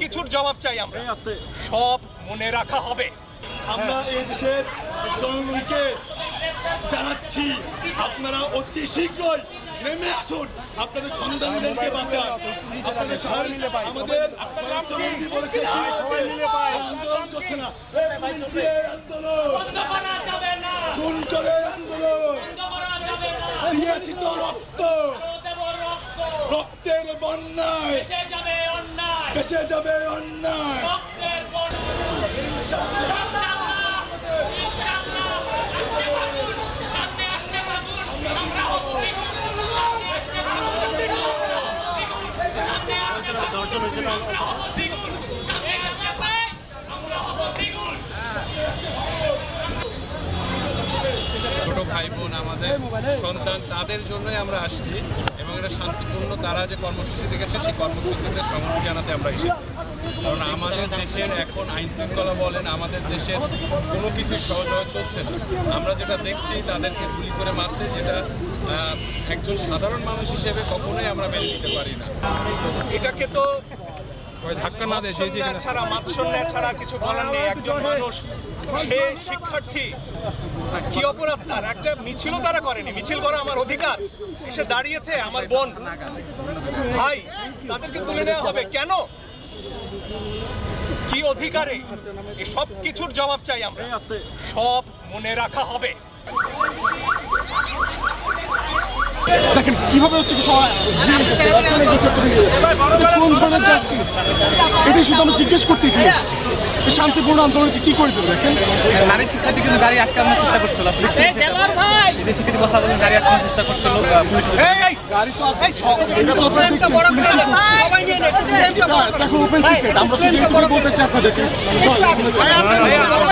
কিছুর জবাব চাই আমরা, সব মনে রাখা হবে। আমরা এই দেশের জনগণকে জানাচ্ছি, আপনারা অতি শীঘ্রই নেমে আসুন, আপনাদের সন্তানদেরকে বাঁচান। আপনাদের আমাদের স্বরাষ্ট্রমন্ত্রী বলেছে আন্দোলন করছে না, খুন করে আন্দোলন দিয়েছি তো রক্ত, রক্তের বন্যায় বেঁচে যাবে অন্যায়। ছোট ভাই বোন আমাদের সন্তান, তাদের জন্যই আমরা আসছি এবং এটা শান্তিপূর্ণ তারা যে কর্মসূচি দেখেছে সেই কর্মসূচিতে সংহতি জানাতে আমরা এসেছি। কারণ আমাদের দেশের এখন আইন শৃঙ্খলা বলেন, আমাদের দেশের কোনো কিছুই সহজভাবে চলছে না। আমরা যেটা দেখছি তাদেরকে গুলি করে মারছে, যেটা একজন সাধারণ মানুষ হিসেবে কখনোই আমরা মেনে নিতে পারি না। এটাকে তো মাৎসন্যা ছাড়া কিছু বলার নেই। একজন মানুষ, সে শিক্ষার্থী, কি অপরাধ তার? একটা মিছিলও তারা করেনি, মিছিল করা আমার অধিকার। এসে দাঁড়িয়েছে আমার বোন ভাই, তাদেরকে তুলে নেওয়া হবে কেন? কি অধিকারে? এই সব কিছুর জবাব চাই আমরা, সব মনে রাখা হবে। দেখেন কিভাবে হচ্ছে কি সবাই কোন ধরনের জাস্টিস, এটাই শুধু আমরা জিজ্ঞেস করতে গিয়ে এসেছি। শান্তিপূর্ণ আন্দোলনকে কি করে দেবে? দেখেন নারী শিক্ষার্থী কিন্তু গাড়ি আটকানোর চেষ্টা করছিল, শিক্ষার্থী কথা বলে গাড়ি আটকানোর চেষ্টা করছিল গাড়ি তো এটা তো আপনারা দেখছেন পুলিশ কি করছে, এটা এখন ওপেন সিক্রেট। আমরা শুধু এইটুকু বলতে চাই আপনাদেরকে